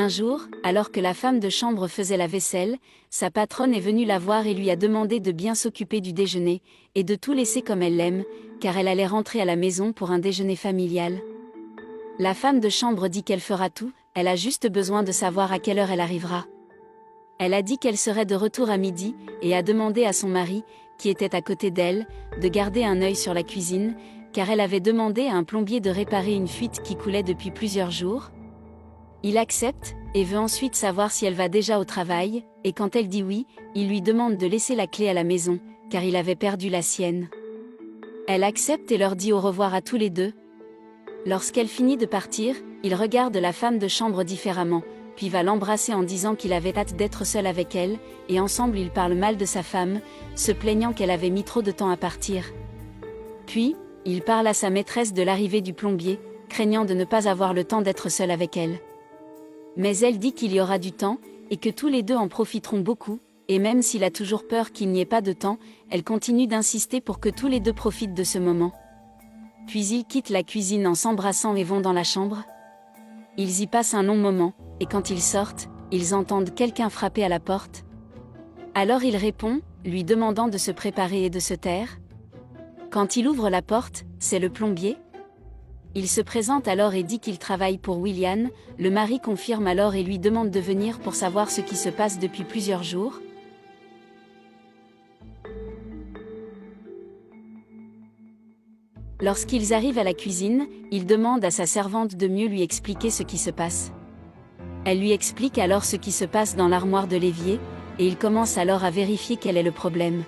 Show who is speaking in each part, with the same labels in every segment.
Speaker 1: Un jour, alors que la femme de chambre faisait la vaisselle, sa patronne est venue la voir et lui a demandé de bien s'occuper du déjeuner, et de tout laisser comme elle l'aime, car elle allait rentrer à la maison pour un déjeuner familial. La femme de chambre dit qu'elle fera tout, elle a juste besoin de savoir à quelle heure elle arrivera. Elle a dit qu'elle serait de retour à midi, et a demandé à son mari, qui était à côté d'elle, de garder un œil sur la cuisine, car elle avait demandé à un plombier de réparer une fuite qui coulait depuis plusieurs jours. Il accepte, et veut ensuite savoir si elle va déjà au travail, et quand elle dit oui, il lui demande de laisser la clé à la maison, car il avait perdu la sienne. Elle accepte et leur dit au revoir à tous les deux. Lorsqu'elle finit de partir, il regarde la femme de chambre différemment, puis va l'embrasser en disant qu'il avait hâte d'être seul avec elle, et ensemble ils parlent mal de sa femme, se plaignant qu'elle avait mis trop de temps à partir. Puis, il parle à sa maîtresse de l'arrivée du plombier, craignant de ne pas avoir le temps d'être seul avec elle. Mais elle dit qu'il y aura du temps, et que tous les deux en profiteront beaucoup, et même s'il a toujours peur qu'il n'y ait pas de temps, elle continue d'insister pour que tous les deux profitent de ce moment. Puis ils quittent la cuisine en s'embrassant et vont dans la chambre. Ils y passent un long moment, et quand ils sortent, ils entendent quelqu'un frapper à la porte. Alors il répond, lui demandant de se préparer et de se taire. Quand il ouvre la porte, c'est le plombier. Il se présente alors et dit qu'il travaille pour William, le mari confirme alors et lui demande de venir pour savoir ce qui se passe depuis plusieurs jours. Lorsqu'ils arrivent à la cuisine, il demande à sa servante de mieux lui expliquer ce qui se passe. Elle lui explique alors ce qui se passe dans l'armoire de l'évier, et il commence alors à vérifier quel est le problème.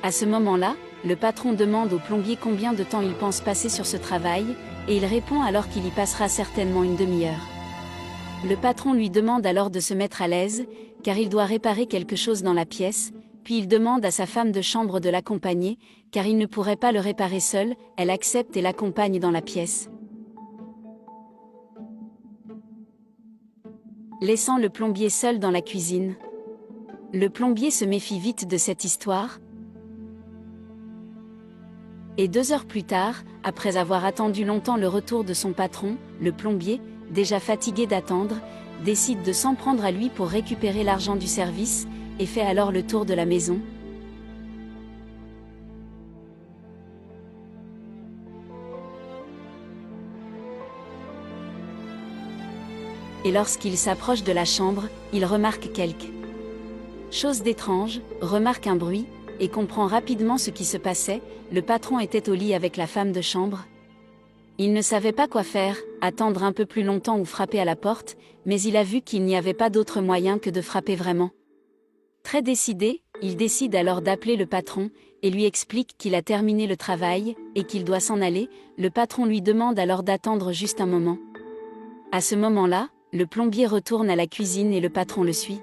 Speaker 1: À ce moment-là, le patron demande au plombier combien de temps il pense passer sur ce travail, et il répond alors qu'il y passera certainement une demi-heure. Le patron lui demande alors de se mettre à l'aise, car il doit réparer quelque chose dans la pièce, puis il demande à sa femme de chambre de l'accompagner, car il ne pourrait pas le réparer seul, elle accepte et l'accompagne dans la pièce. Laissant le plombier seul dans la cuisine. Le plombier se méfie vite de cette histoire. Et 2 heures plus tard, après avoir attendu longtemps le retour de son patron, le plombier, déjà fatigué d'attendre, décide de s'en prendre à lui pour récupérer l'argent du service, et fait alors le tour de la maison. Et lorsqu'il s'approche de la chambre, il remarque quelque chose d'étrange, remarque un bruit, et comprend rapidement ce qui se passait. Le patron était au lit avec la femme de chambre. Il ne savait pas quoi faire, attendre un peu plus longtemps ou frapper à la porte, mais il a vu qu'il n'y avait pas d'autre moyen que de frapper vraiment. Très décidé, il décide alors d'appeler le patron, et lui explique qu'il a terminé le travail, et qu'il doit s'en aller. Le patron lui demande alors d'attendre juste un moment. À ce moment-là, le plombier retourne à la cuisine et le patron le suit.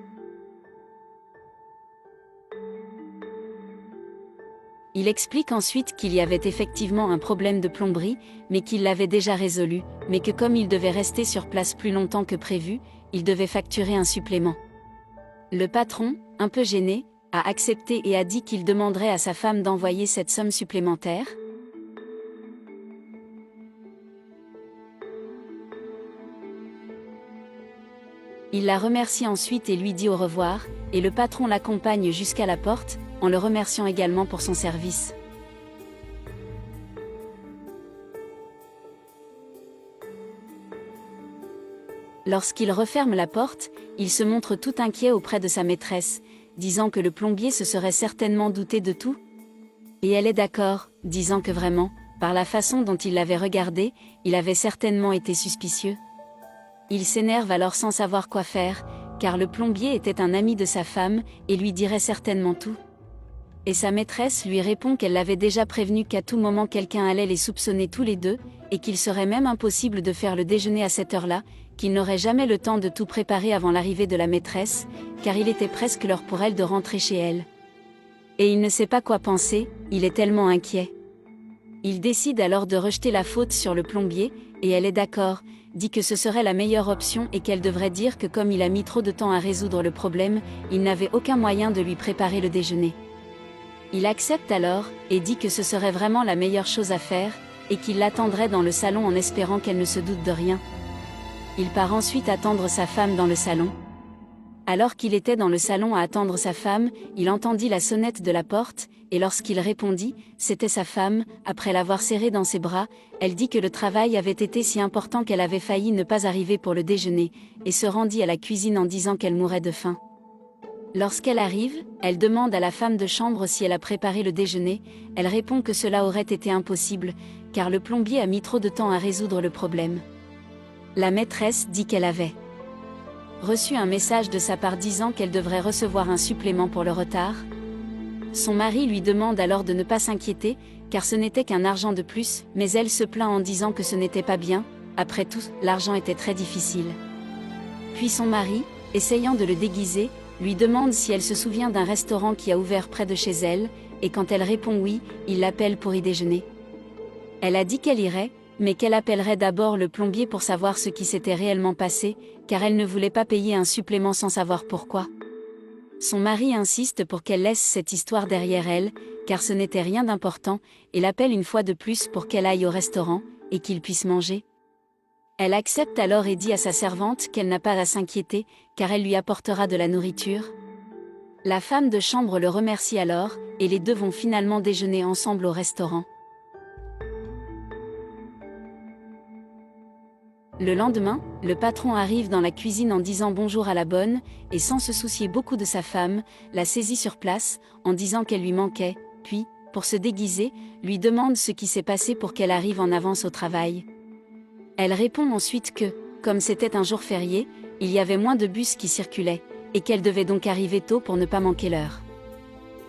Speaker 1: Il explique ensuite qu'il y avait effectivement un problème de plomberie, mais qu'il l'avait déjà résolu, mais que comme il devait rester sur place plus longtemps que prévu, il devait facturer un supplément. Le patron, un peu gêné, a accepté et a dit qu'il demanderait à sa femme d'envoyer cette somme supplémentaire. Il la remercie ensuite et lui dit au revoir, et le patron l'accompagne jusqu'à la porte, en le remerciant également pour son service. Lorsqu'il referme la porte, il se montre tout inquiet auprès de sa maîtresse, disant que le plombier se serait certainement douté de tout. Et elle est d'accord, disant que vraiment, par la façon dont il l'avait regardé, il avait certainement été suspicieux. Il s'énerve alors sans savoir quoi faire, car le plombier était un ami de sa femme, et lui dirait certainement tout. Et sa maîtresse lui répond qu'elle l'avait déjà prévenu qu'à tout moment quelqu'un allait les soupçonner tous les deux, et qu'il serait même impossible de faire le déjeuner à cette heure-là, qu'il n'aurait jamais le temps de tout préparer avant l'arrivée de la maîtresse, car il était presque l'heure pour elle de rentrer chez elle. Et il ne sait pas quoi penser, il est tellement inquiet. Il décide alors de rejeter la faute sur le plombier, et elle est d'accord, dit que ce serait la meilleure option et qu'elle devrait dire que comme il a mis trop de temps à résoudre le problème, il n'avait aucun moyen de lui préparer le déjeuner. Il accepte alors, et dit que ce serait vraiment la meilleure chose à faire, et qu'il l'attendrait dans le salon en espérant qu'elle ne se doute de rien. Il part ensuite attendre sa femme dans le salon. Alors qu'il était dans le salon à attendre sa femme, il entendit la sonnette de la porte, et lorsqu'il répondit, c'était sa femme. Après l'avoir serrée dans ses bras, elle dit que le travail avait été si important qu'elle avait failli ne pas arriver pour le déjeuner, et se rendit à la cuisine en disant qu'elle mourait de faim. Lorsqu'elle arrive, elle demande à la femme de chambre si elle a préparé le déjeuner. Elle répond que cela aurait été impossible, car le plombier a mis trop de temps à résoudre le problème. La maîtresse dit qu'elle avait reçu un message de sa part disant qu'elle devrait recevoir un supplément pour le retard. Son mari lui demande alors de ne pas s'inquiéter, car ce n'était qu'un argent de plus, mais elle se plaint en disant que ce n'était pas bien. Après tout, l'argent était très difficile. Puis son mari, essayant de le déguiser, lui demande si elle se souvient d'un restaurant qui a ouvert près de chez elle, et quand elle répond oui, il l'appelle pour y déjeuner. Elle a dit qu'elle irait, mais qu'elle appellerait d'abord le plombier pour savoir ce qui s'était réellement passé, car elle ne voulait pas payer un supplément sans savoir pourquoi. Son mari insiste pour qu'elle laisse cette histoire derrière elle, car ce n'était rien d'important, et l'appelle une fois de plus pour qu'elle aille au restaurant, et qu'il puisse manger. Elle accepte alors et dit à sa servante qu'elle n'a pas à s'inquiéter, car elle lui apportera de la nourriture. La femme de chambre le remercie alors, et les deux vont finalement déjeuner ensemble au restaurant. Le lendemain, le patron arrive dans la cuisine en disant bonjour à la bonne, et sans se soucier beaucoup de sa femme, la saisit sur place, en disant qu'elle lui manquait, puis, pour se déguiser, lui demande ce qui s'est passé pour qu'elle arrive en avance au travail. Elle répond ensuite que, comme c'était un jour férié, il y avait moins de bus qui circulaient, et qu'elle devait donc arriver tôt pour ne pas manquer l'heure.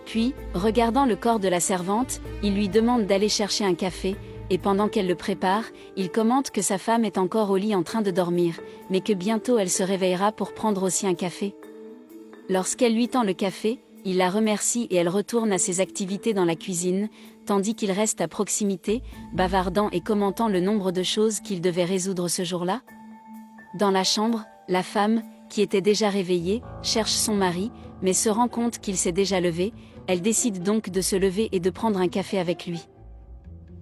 Speaker 1: Puis, regardant le corps de la servante, il lui demande d'aller chercher un café, et pendant qu'elle le prépare, il commente que sa femme est encore au lit en train de dormir, mais que bientôt elle se réveillera pour prendre aussi un café. Lorsqu'elle lui tend le café, il la remercie et elle retourne à ses activités dans la cuisine, tandis qu'il reste à proximité, bavardant et commentant le nombre de choses qu'il devait résoudre ce jour-là. Dans la chambre, la femme, qui était déjà réveillée, cherche son mari, mais se rend compte qu'il s'est déjà levé. Elle décide donc de se lever et de prendre un café avec lui.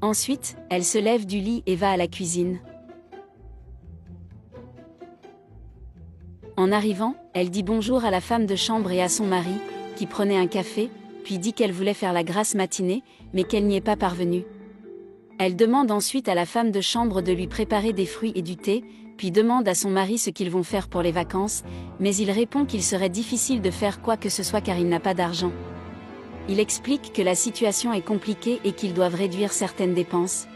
Speaker 1: Ensuite, elle se lève du lit et va à la cuisine. En arrivant, elle dit bonjour à la femme de chambre et à son mari, qui prenait un café, puis dit qu'elle voulait faire la grasse matinée, mais qu'elle n'y est pas parvenue. Elle demande ensuite à la femme de chambre de lui préparer des fruits et du thé, puis demande à son mari ce qu'ils vont faire pour les vacances, mais il répond qu'il serait difficile de faire quoi que ce soit car il n'a pas d'argent. Il explique que la situation est compliquée et qu'ils doivent réduire certaines dépenses.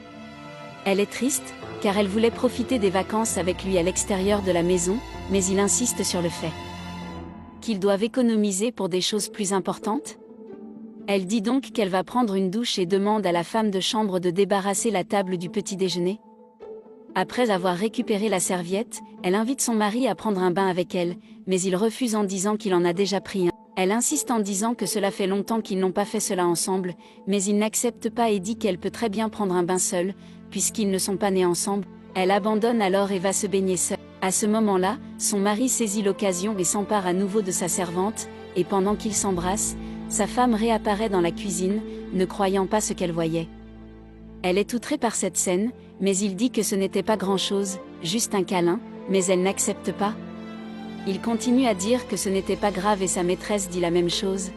Speaker 1: Elle est triste, car elle voulait profiter des vacances avec lui à l'extérieur de la maison, mais il insiste sur le fait qu'ils doivent économiser pour des choses plus importantes. Elle dit donc qu'elle va prendre une douche et demande à la femme de chambre de débarrasser la table du petit déjeuner. Après avoir récupéré la serviette, elle invite son mari à prendre un bain avec elle, mais il refuse en disant qu'il en a déjà pris un. Elle insiste en disant que cela fait longtemps qu'ils n'ont pas fait cela ensemble, mais il n'accepte pas et dit qu'elle peut très bien prendre un bain seule, puisqu'ils ne sont pas nés ensemble. Elle abandonne alors et va se baigner seule. À ce moment-là, son mari saisit l'occasion et s'empare à nouveau de sa servante, et pendant qu'ils s'embrassent, sa femme réapparaît dans la cuisine, ne croyant pas ce qu'elle voyait. Elle est outrée par cette scène, mais il dit que ce n'était pas grand-chose, juste un câlin, mais elle n'accepte pas. Il continue à dire que ce n'était pas grave et sa maîtresse dit la même chose.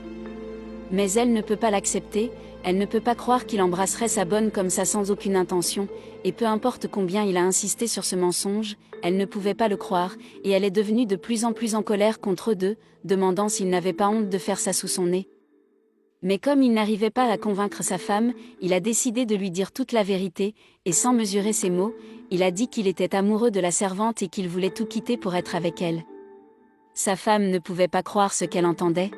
Speaker 1: Mais elle ne peut pas l'accepter, elle ne peut pas croire qu'il embrasserait sa bonne comme ça sans aucune intention, et peu importe combien il a insisté sur ce mensonge, elle ne pouvait pas le croire, et elle est devenue de plus en plus en colère contre eux deux, demandant s'il n'avait pas honte de faire ça sous son nez. Mais comme il n'arrivait pas à convaincre sa femme, il a décidé de lui dire toute la vérité, et sans mesurer ses mots, il a dit qu'il était amoureux de la servante et qu'il voulait tout quitter pour être avec elle. Sa femme ne pouvait pas croire ce qu'elle entendait.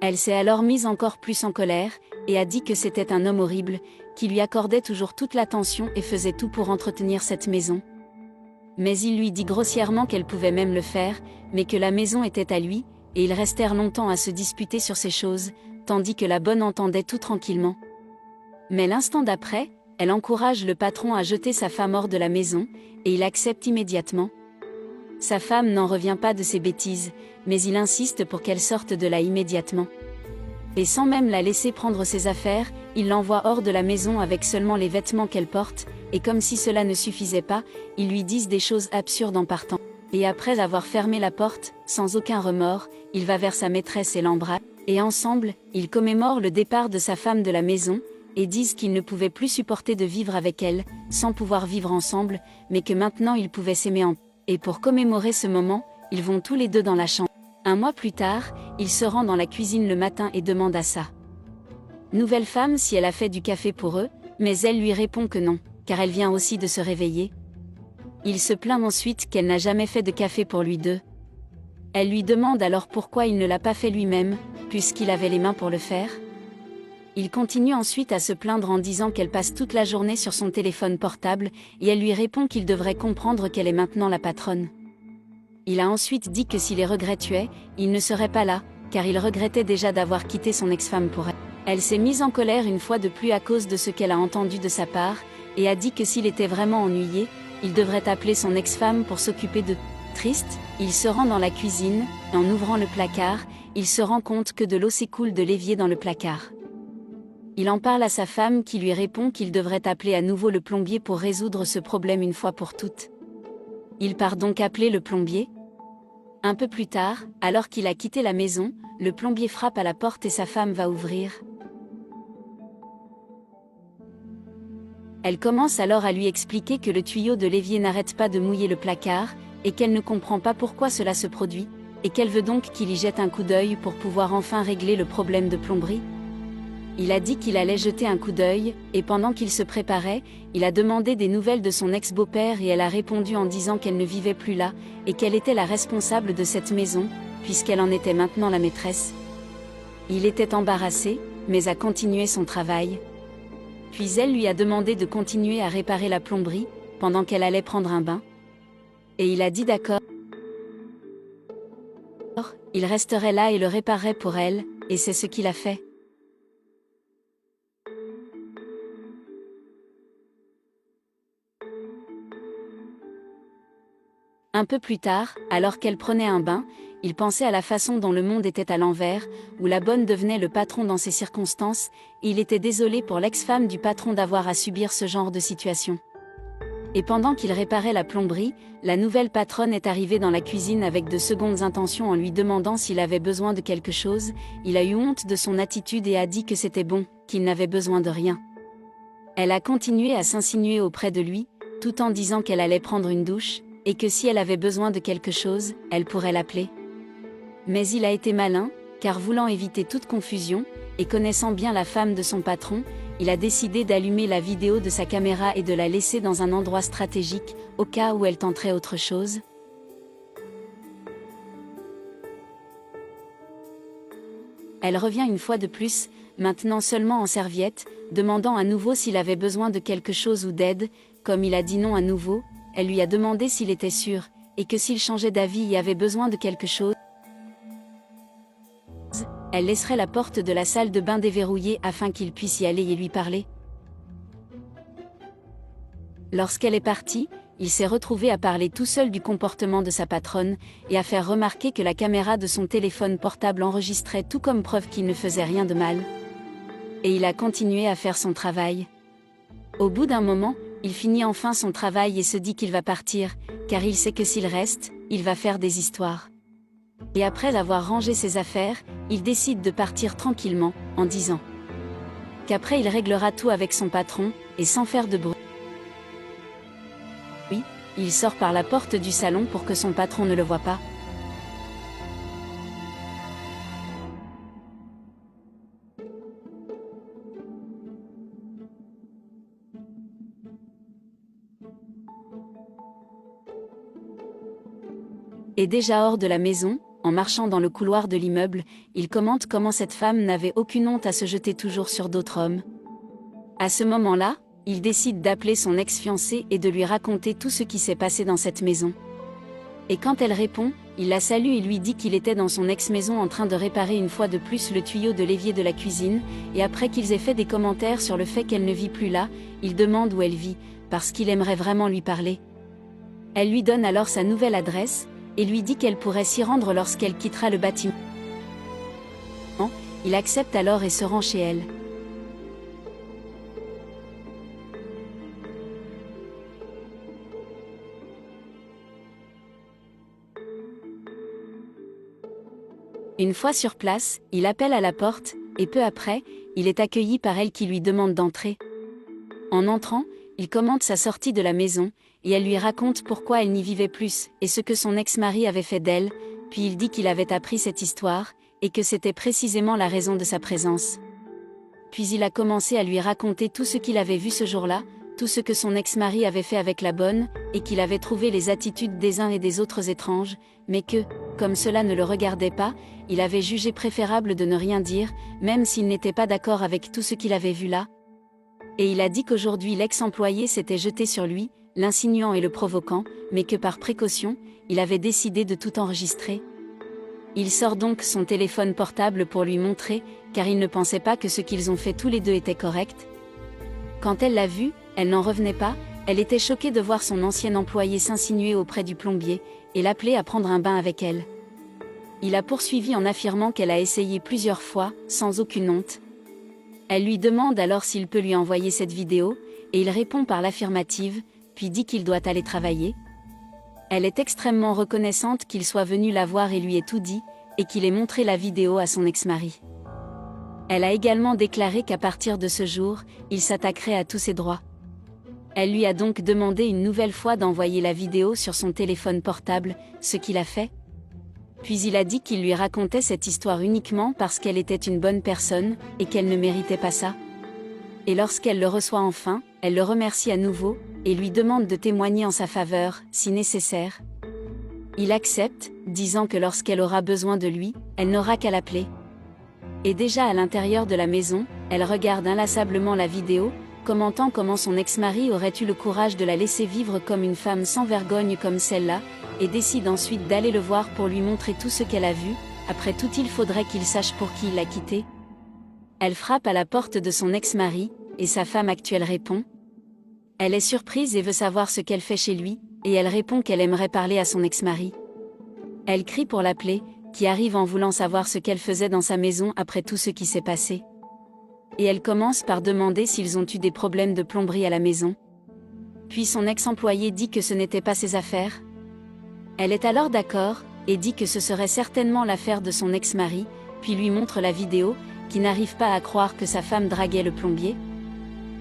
Speaker 1: Elle s'est alors mise encore plus en colère, et a dit que c'était un homme horrible, qui lui accordait toujours toute l'attention et faisait tout pour entretenir cette maison. Mais il lui dit grossièrement qu'elle pouvait même le faire, mais que la maison était à lui, et ils restèrent longtemps à se disputer sur ces choses, tandis que la bonne entendait tout tranquillement. Mais l'instant d'après, elle encourage le patron à jeter sa femme hors de la maison, et il accepte immédiatement. Sa femme n'en revient pas de ses bêtises, mais il insiste pour qu'elle sorte de là immédiatement. Et sans même la laisser prendre ses affaires, il l'envoie hors de la maison avec seulement les vêtements qu'elle porte, et comme si cela ne suffisait pas, ils lui disent des choses absurdes en partant. Et après avoir fermé la porte, sans aucun remords, il va vers sa maîtresse et l'embrasse, et ensemble, ils commémorent le départ de sa femme de la maison, et disent qu'ils ne pouvaient plus supporter de vivre avec elle, sans pouvoir vivre ensemble, mais que maintenant ils pouvaient s'aimer en paix. Et pour commémorer ce moment, ils vont tous les deux dans la chambre. Un mois plus tard, il se rend dans la cuisine le matin et demande à sa nouvelle femme si elle a fait du café pour eux, mais elle lui répond que non, car elle vient aussi de se réveiller. Il se plaint ensuite qu'elle n'a jamais fait de café pour lui deux. Elle lui demande alors pourquoi il ne l'a pas fait lui-même, puisqu'il avait les mains pour le faire. Il continue ensuite à se plaindre en disant qu'elle passe toute la journée sur son téléphone portable, et elle lui répond qu'il devrait comprendre qu'elle est maintenant la patronne. Il a ensuite dit que si les regrets tuaient, il ne serait pas là, car il regrettait déjà d'avoir quitté son ex-femme pour elle. Elle s'est mise en colère une fois de plus à cause de ce qu'elle a entendu de sa part, et a dit que s'il était vraiment ennuyé, il devrait appeler son ex-femme pour s'occuper d'eux. Triste, il se rend dans la cuisine, et en ouvrant le placard, il se rend compte que de l'eau s'écoule de l'évier dans le placard. Il en parle à sa femme qui lui répond qu'il devrait appeler à nouveau le plombier pour résoudre ce problème une fois pour toutes. Il part donc appeler le plombier. Un peu plus tard, alors qu'il a quitté la maison, le plombier frappe à la porte et sa femme va ouvrir. Elle commence alors à lui expliquer que le tuyau de l'évier n'arrête pas de mouiller le placard, et qu'elle ne comprend pas pourquoi cela se produit, et qu'elle veut donc qu'il y jette un coup d'œil pour pouvoir enfin régler le problème de plomberie. Il a dit qu'il allait jeter un coup d'œil, et pendant qu'il se préparait, il a demandé des nouvelles de son ex-beau-père et elle a répondu en disant qu'elle ne vivait plus là, et qu'elle était la responsable de cette maison, puisqu'elle en était maintenant la maîtresse. Il était embarrassé, mais a continué son travail. Puis elle lui a demandé de continuer à réparer la plomberie, pendant qu'elle allait prendre un bain. Et il a dit d'accord. Il resterait là et le réparerait pour elle, et c'est ce qu'il a fait. Un peu plus tard, alors qu'elle prenait un bain, il pensait à la façon dont le monde était à l'envers, où la bonne devenait le patron dans ces circonstances, et il était désolé pour l'ex-femme du patron d'avoir à subir ce genre de situation. Et pendant qu'il réparait la plomberie, la nouvelle patronne est arrivée dans la cuisine avec de secondes intentions en lui demandant s'il avait besoin de quelque chose. Il a eu honte de son attitude et a dit que c'était bon, qu'il n'avait besoin de rien. Elle a continué à s'insinuer auprès de lui, tout en disant qu'elle allait prendre une douche, et que si elle avait besoin de quelque chose, elle pourrait l'appeler. Mais il a été malin, car voulant éviter toute confusion, et connaissant bien la femme de son patron, il a décidé d'allumer la vidéo de sa caméra et de la laisser dans un endroit stratégique, au cas où elle tenterait autre chose. Elle revient une fois de plus, maintenant seulement en serviette, demandant à nouveau s'il avait besoin de quelque chose ou d'aide. Comme il a dit non à nouveau, elle lui a demandé s'il était sûr, et que s'il changeait d'avis et avait besoin de quelque chose, elle laisserait la porte de la salle de bain déverrouillée afin qu'il puisse y aller et lui parler. Lorsqu'elle est partie, il s'est retrouvé à parler tout seul du comportement de sa patronne, et à faire remarquer que la caméra de son téléphone portable enregistrait tout comme preuve qu'il ne faisait rien de mal. Et il a continué à faire son travail. Au bout d'un moment, il finit enfin son travail et se dit qu'il va partir, car il sait que s'il reste, il va faire des histoires. Et après avoir rangé ses affaires, il décide de partir tranquillement, en disant qu'après il réglera tout avec son patron, et sans faire de bruit. Oui, il sort par la porte du salon pour que son patron ne le voie pas. Et déjà hors de la maison, en marchant dans le couloir de l'immeuble, il commente comment cette femme n'avait aucune honte à se jeter toujours sur d'autres hommes. À ce moment-là, il décide d'appeler son ex-fiancée et de lui raconter tout ce qui s'est passé dans cette maison. Et quand elle répond, il la salue et lui dit qu'il était dans son ex-maison en train de réparer une fois de plus le tuyau de l'évier de la cuisine, et après qu'ils aient fait des commentaires sur le fait qu'elle ne vit plus là, il demande où elle vit, parce qu'il aimerait vraiment lui parler. Elle lui donne alors sa nouvelle adresse, et lui dit qu'elle pourrait s'y rendre lorsqu'elle quittera le bâtiment. Il accepte alors et se rend chez elle. Une fois sur place, il appelle à la porte, et peu après, il est accueilli par elle qui lui demande d'entrer. En entrant, il commente sa sortie de la maison, et elle lui raconte pourquoi elle n'y vivait plus, et ce que son ex-mari avait fait d'elle, puis il dit qu'il avait appris cette histoire, et que c'était précisément la raison de sa présence. Puis il a commencé à lui raconter tout ce qu'il avait vu ce jour-là, tout ce que son ex-mari avait fait avec la bonne, et qu'il avait trouvé les attitudes des uns et des autres étranges, mais que, comme cela ne le regardait pas, il avait jugé préférable de ne rien dire, même s'il n'était pas d'accord avec tout ce qu'il avait vu là. Et il a dit qu'aujourd'hui l'ex-employé s'était jeté sur lui, l'insinuant et le provoquant, mais que par précaution, il avait décidé de tout enregistrer. Il sort donc son téléphone portable pour lui montrer, car il ne pensait pas que ce qu'ils ont fait tous les deux était correct. Quand elle l'a vu, elle n'en revenait pas, elle était choquée de voir son ancien employé s'insinuer auprès du plombier, et l'appeler à prendre un bain avec elle. Il a poursuivi en affirmant qu'elle a essayé plusieurs fois, sans aucune honte. Elle lui demande alors s'il peut lui envoyer cette vidéo, et il répond par l'affirmative, puis dit qu'il doit aller travailler. Elle est extrêmement reconnaissante qu'il soit venu la voir et lui ait tout dit, et qu'il ait montré la vidéo à son ex-mari. Elle a également déclaré qu'à partir de ce jour, il s'attaquerait à tous ses droits. Elle lui a donc demandé une nouvelle fois d'envoyer la vidéo sur son téléphone portable, ce qu'il a fait. Puis il a dit qu'il lui racontait cette histoire uniquement parce qu'elle était une bonne personne, et qu'elle ne méritait pas ça. Et lorsqu'elle le reçoit enfin, elle le remercie à nouveau, et lui demande de témoigner en sa faveur, si nécessaire. Il accepte, disant que lorsqu'elle aura besoin de lui, elle n'aura qu'à l'appeler. Et déjà à l'intérieur de la maison, elle regarde inlassablement la vidéo, commentant comment son ex-mari aurait eu le courage de la laisser vivre comme une femme sans vergogne comme celle-là, et décide ensuite d'aller le voir pour lui montrer tout ce qu'elle a vu. Après tout, il faudrait qu'il sache pour qui il l'a quitté. Elle frappe à la porte de son ex-mari, et sa femme actuelle répond. Elle est surprise et veut savoir ce qu'elle fait chez lui, et elle répond qu'elle aimerait parler à son ex-mari. Elle crie pour l'appeler, qui arrive en voulant savoir ce qu'elle faisait dans sa maison après tout ce qui s'est passé. Et elle commence par demander s'ils ont eu des problèmes de plomberie à la maison. Puis son ex-employé dit que ce n'était pas ses affaires. Elle est alors d'accord, et dit que ce serait certainement l'affaire de son ex-mari, puis lui montre la vidéo, qui n'arrive pas à croire que sa femme draguait le plombier.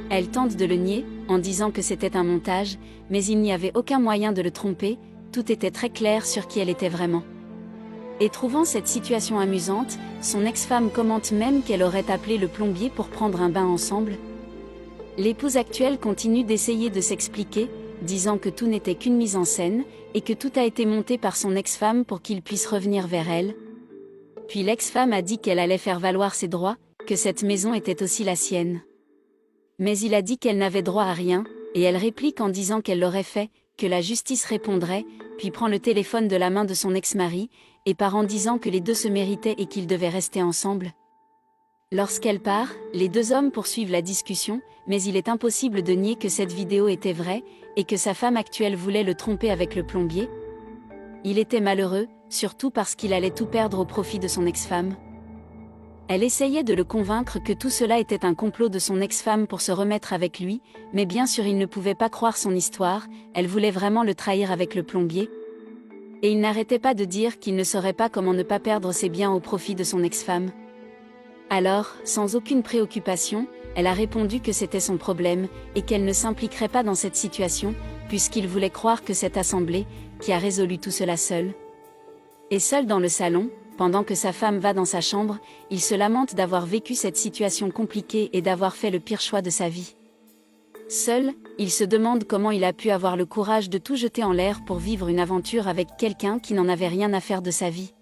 Speaker 1: Elle tente de le nier, en disant que c'était un montage, mais il n'y avait aucun moyen de le tromper, tout était très clair sur qui elle était vraiment. Et trouvant cette situation amusante, son ex-femme commente même qu'elle aurait appelé le plombier pour prendre un bain ensemble. L'épouse actuelle continue d'essayer de s'expliquer, disant que tout n'était qu'une mise en scène, et que tout a été monté par son ex-femme pour qu'il puisse revenir vers elle. Puis l'ex-femme a dit qu'elle allait faire valoir ses droits, que cette maison était aussi la sienne. Mais il a dit qu'elle n'avait droit à rien, et elle réplique en disant qu'elle l'aurait fait, que la justice répondrait, puis prend le téléphone de la main de son ex-mari, et part en disant que les deux se méritaient et qu'ils devaient rester ensemble. Lorsqu'elle part, les deux hommes poursuivent la discussion, mais il est impossible de nier que cette vidéo était vraie, et que sa femme actuelle voulait le tromper avec le plombier. Il était malheureux, surtout parce qu'il allait tout perdre au profit de son ex-femme. Elle essayait de le convaincre que tout cela était un complot de son ex-femme pour se remettre avec lui, mais bien sûr il ne pouvait pas croire son histoire, elle voulait vraiment le trahir avec le plombier. Et il n'arrêtait pas de dire qu'il ne saurait pas comment ne pas perdre ses biens au profit de son ex-femme. Alors, sans aucune préoccupation, elle a répondu que c'était son problème, et qu'elle ne s'impliquerait pas dans cette situation, puisqu'il voulait croire que cette assemblée, qui a résolu tout cela seul. Et seul dans le salon, pendant que sa femme va dans sa chambre, il se lamente d'avoir vécu cette situation compliquée et d'avoir fait le pire choix de sa vie. Seul, il se demande comment il a pu avoir le courage de tout jeter en l'air pour vivre une aventure avec quelqu'un qui n'en avait rien à faire de sa vie.